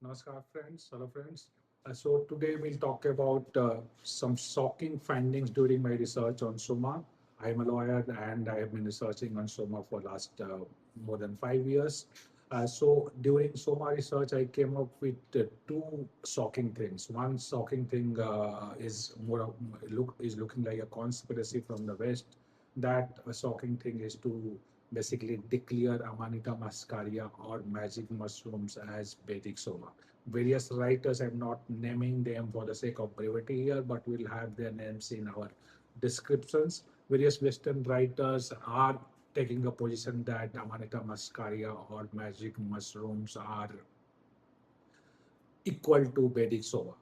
Namaskar, friends. Hello, friends. So today we'll talk about some shocking findings during my research on Soma. I'm a lawyer and I have been researching on Soma for last more than 5 years. So during Soma research, I came up with two shocking things. One shocking thing is looking like a conspiracy from the West. That a shocking thing is to basically declare Amanita Muscaria or magic mushrooms as Vedic Soma. Various writers, I'm not naming them for the sake of brevity here, but we'll have their names in our descriptions. Various Western writers are taking a position that Amanita Muscaria or magic mushrooms are equal to Vedic Soma.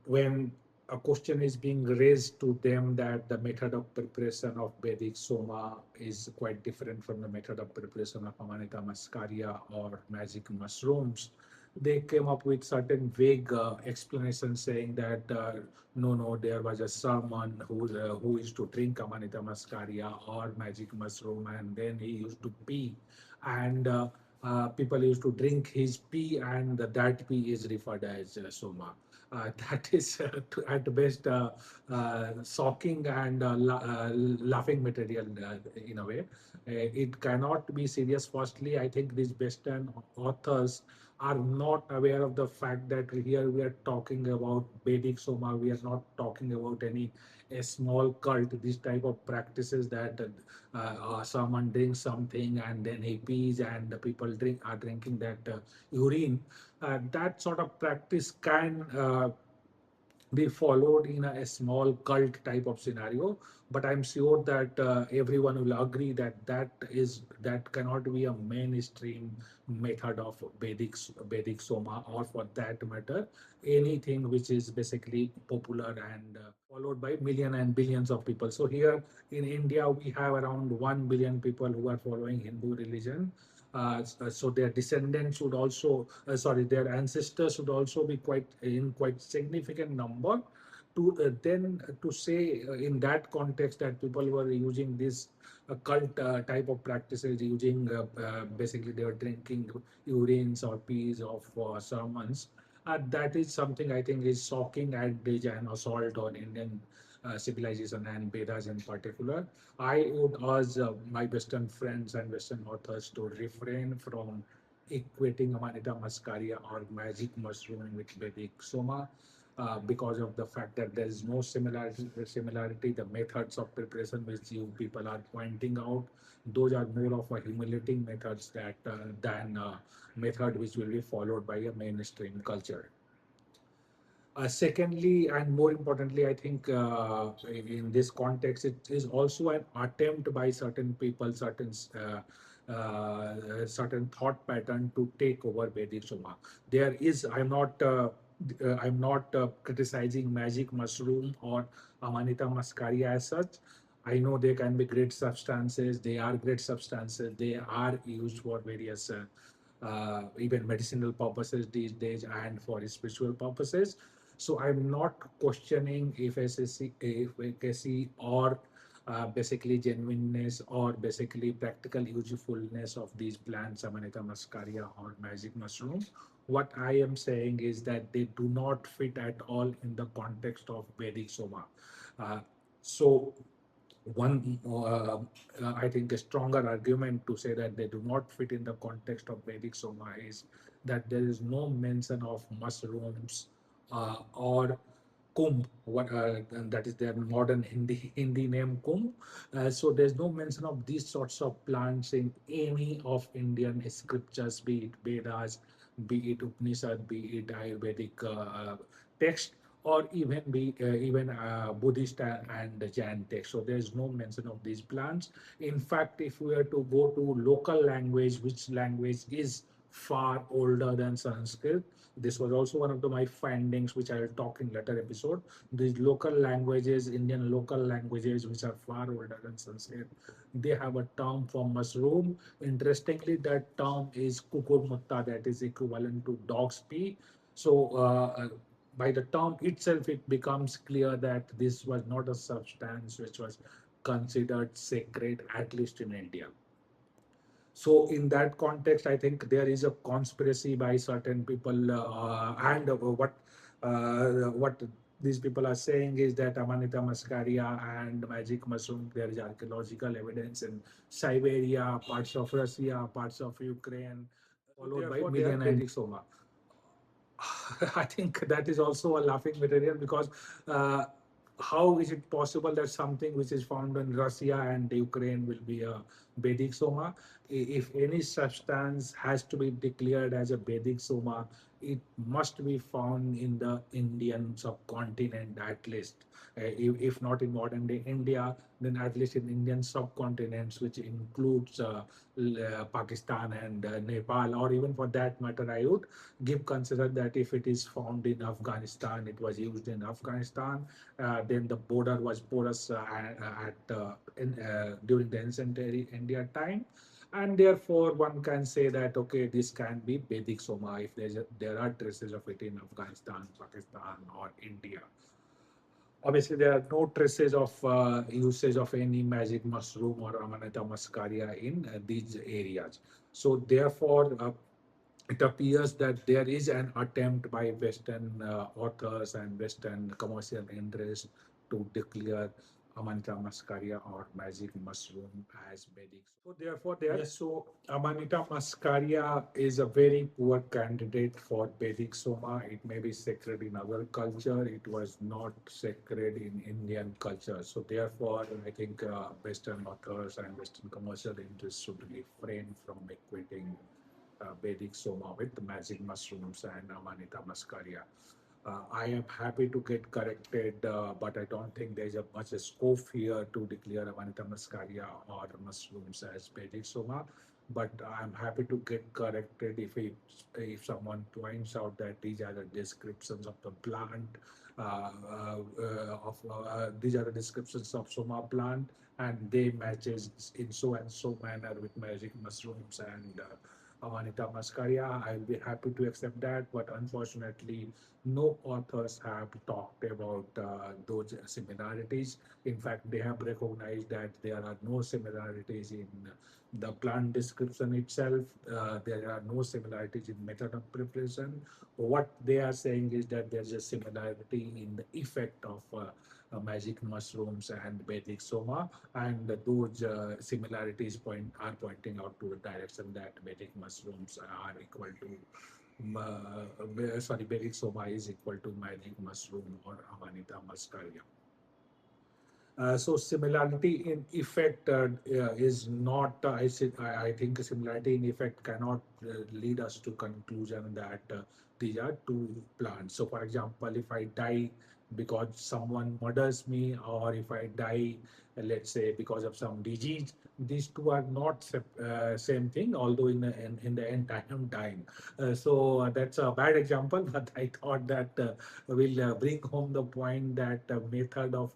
When a question is being raised to them that the method of preparation of Vedic Soma is quite different from the method of preparation of Amanita muscaria or magic mushrooms, they came up with certain vague explanations saying that no, there was a someone who used to drink Amanita muscaria or magic mushroom, and then he used to pee, and people used to drink his pee, and that pee is referred as Soma. That is at best shocking and laughing material in a way. It cannot be serious. Firstly, I think these Western authors are not aware of the fact that here we are talking about Vedic Soma. We are not talking about any a small cult. This type of practices that someone drinks something and then he pees and the people are drinking that urine. That sort of practice can be followed in a small cult type of scenario, but I'm sure that everyone will agree that that cannot be a mainstream method of Vedic Soma, or for that matter anything which is basically popular and followed by million and billions of people. So here in India we have around 1 billion people who are following Hindu religion. So their descendants should also, sorry, their ancestors should also be quite significant number. To then to say in that context that people were using this cult type of practices, using basically they were drinking urines or peas of sermons. That is something I think is shocking outrage and assault on Indian civilization and Vedas in particular. I would urge my Western friends and Western authors to refrain from equating Amanita muscaria or magic mushroom with Vedic Soma, because of the fact that there is no similarity. The methods of preparation which you people are pointing out, those are more of a humiliating methods than method which will be followed by a mainstream culture. Secondly, and more importantly, I think in this context, it is also an attempt by certain people, certain thought pattern to take over Vedic Soma. There is, I'm not criticizing magic mushroom or Amanita muscaria as such. I know they can be great substances. They are great substances. They are used for various even medicinal purposes these days and for spiritual purposes. So I'm not questioning efficacy or basically genuineness or basically practical usefulness of these plants, Amanita muscaria or magic mushroom. What I am saying is that they do not fit at all in the context of Vedic Soma. So one, I think, a stronger argument to say that they do not fit in the context of Vedic Soma is that there is no mention of mushrooms or kumbh, and that is their modern Hindi name kumbh. So there's no mention of these sorts of plants in any of Indian scriptures, be it Vedas, be it Upanishad, be it Ayurvedic text, or even Buddhist and Jain text. So there's no mention of these plants. In fact, if we were to go to local language, which language is far older than Sanskrit, this was also one of my findings, which I will talk in later episode. These local languages, Indian local languages, which are far older than Sanskrit, they have a term for mushroom. Interestingly, that term is kukurmutta, that is equivalent to dog's pee. So by the term itself, it becomes clear that this was not a substance which was considered sacred, at least in India. So in that context, I think there is a conspiracy by certain people, and what these people are saying is that Amanita muscaria and magic mushroom, there is archaeological evidence in Siberia, parts of Russia, parts of Ukraine, followed by million and Soma. I think that is also a laughing material because uh, how is it possible that something which is found in Russia and Ukraine will be a Vedic Soma? If any substance has to be declared as a Vedic Soma, it must be found in the Indian subcontinent at least. If not in modern day India, then at least in Indian subcontinents, which includes Pakistan and Nepal, or even for that matter, I would give consider that if it is found in Afghanistan, it was used in Afghanistan, then the border was porous during the ancient India time, and therefore one can say that okay, this can be Vedic Soma if there are traces of it in Afghanistan, Pakistan, or India. Obviously, there are no traces of usage of any magic mushroom or Amanita muscaria in these areas. So therefore, it appears that there is an attempt by Western authors and Western commercial interests to declare Amanita muscaria or magic mushroom as Vedic. So therefore, yes, so Amanita muscaria is a very poor candidate for Vedic Soma. It may be sacred in our culture. It was not sacred in Indian culture. So therefore, I think Western authors and Western commercial interests should refrain from equating Vedic Soma with the magic mushrooms and Amanita muscaria. I am happy to get corrected, but I don't think there's a much scope here to declare Amanita muscaria or mushrooms as Vedic Soma. But I'm happy to get corrected if someone points out that these are the descriptions of the plant, these are the descriptions of Soma plant, and they matches in so and so manner with magic mushrooms and Amanita muscaria. I'll be happy to accept that, but unfortunately, no authors have talked about those similarities. In fact, they have recognized that there are no similarities in the plant description itself. There are no similarities in method of preparation. What they are saying is that there's a similarity in the effect of magic mushrooms and Vedic Soma, and those similarities are pointing out to the direction that Vedic mushrooms are equal to sorry, Vedic Soma is equal to magic mushroom or Amanita muscaria. So similarity in effect is not, I think similarity in effect cannot lead us to conclusion that these are two plants. So for example, if I die because someone murders me, or if I die, let's say because of some disease, these two are not same thing, although in the end I am dying. So that's a bad example, but I thought that will bring home the point that method of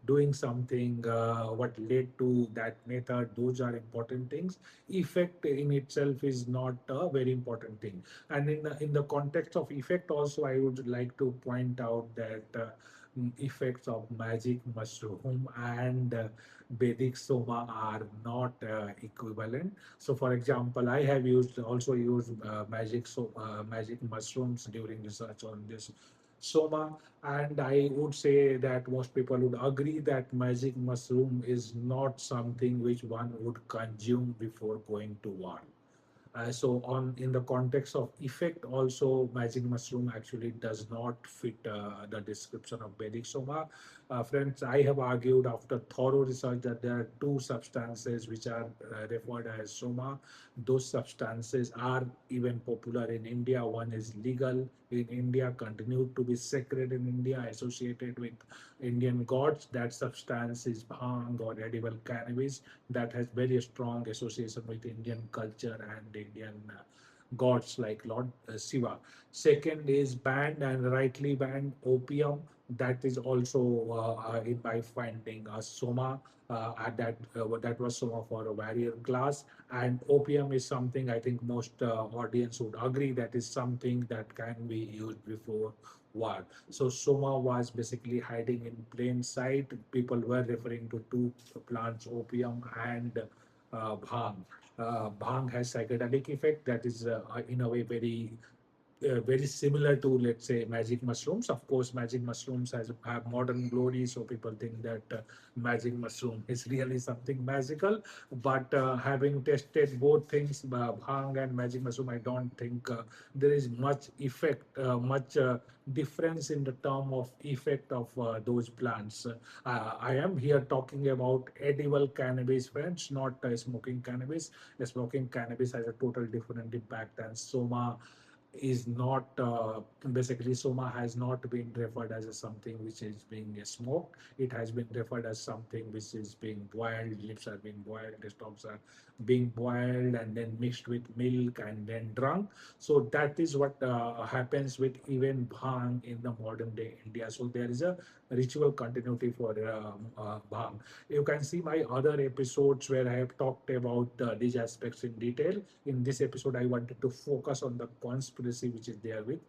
doing something, what led to that method, those are important things. Effect in itself is not a very important thing. And in the context of effect also, I would like to point out that effects of magic mushroom and Vedic Soma are not equivalent. So for example, I have also used magic mushrooms during research on this Soma, and I would say that most people would agree that magic mushroom is not something which one would consume before going to war. So on in the context of effect also, magic mushroom actually does not fit the description of Vedic Soma. Friends, I have argued after thorough research that there are two substances which are referred as Soma. Those substances are even popular in India. One is legal in India, continued to be sacred in India, associated with Indian gods. That substance is bhang or edible cannabis that has very strong association with Indian culture and Indian gods like Lord Shiva. Second is banned and rightly banned opium. That is also in my finding a soma. That was soma for a warrior class, and opium is something I think most audience would agree that is something that can be used before war. So soma was basically hiding in plain sight. People were referring to two plants, opium and bhang. Bhang has psychedelic effect that is in a way very similar to, let's say, magic mushrooms. Of course, magic mushrooms have modern glory, so people think that magic mushroom is really something magical. But having tested both things, bhang and magic mushroom, I don't think there is much effect, much difference in the term of effect of those plants. I am here talking about edible cannabis, friends, not smoking cannabis. Smoking cannabis has a total different impact, and soma is not basically soma has not been referred as a something which is being smoked. It has been referred as something which is being boiled. Leaves are being boiled, the stalks are being boiled and then mixed with milk and then drunk. So that is what happens with even bhang in the modern day India. So there is a ritual continuity for bhang. You can see my other episodes where I have talked about these aspects in detail. In this episode, I wanted to focus on the conspiracy which is there with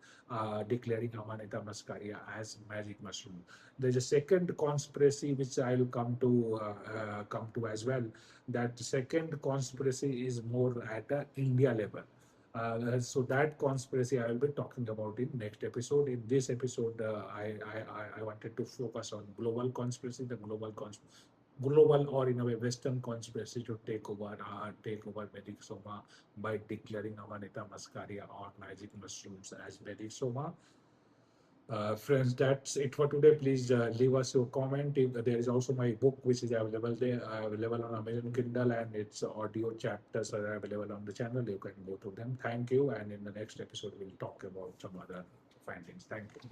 declaring Amanita Muscaria as magic mushroom. There's a second conspiracy which I will come to as well. That second conspiracy is more at a India level. So that conspiracy I will be talking about in next episode. In this episode, I wanted to focus on global conspiracy, the global or in a way Western conspiracy to take over Vedic Soma by declaring Amanita Muscaria or magic mushrooms as Vedic Soma. Friends, that's it for today. Please leave us your comment. There is also my book, which is available there, available on Amazon Kindle, and its audio chapters are available on the channel. You can go to them. Thank you. And in the next episode, we'll talk about some other findings. Thank you.